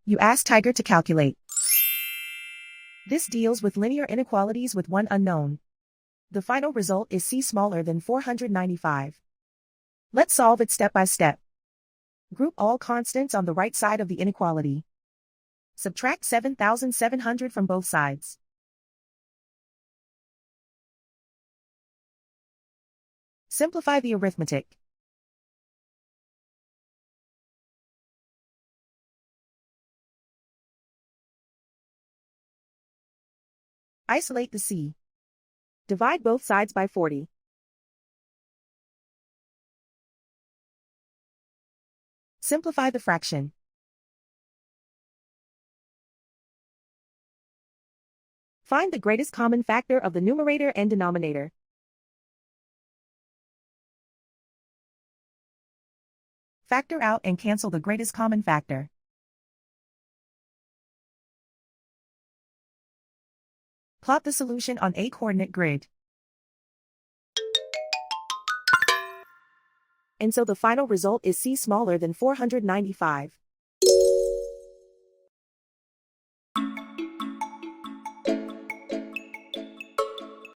You ask Tiger to calculate. This deals with linear inequalities with one unknown. The final result is c smaller than 495. Let's solve it step by step. Group all constants on the right side of the inequality. Subtract 7,700 from both sides. Simplify the arithmetic. Isolate the c. Divide both sides by 40. Simplify the fraction. Find the greatest common factor of the numerator and denominator. Factor out and cancel the greatest common factor. Plot the solution on a coordinate grid. And so the final result is c smaller than 495.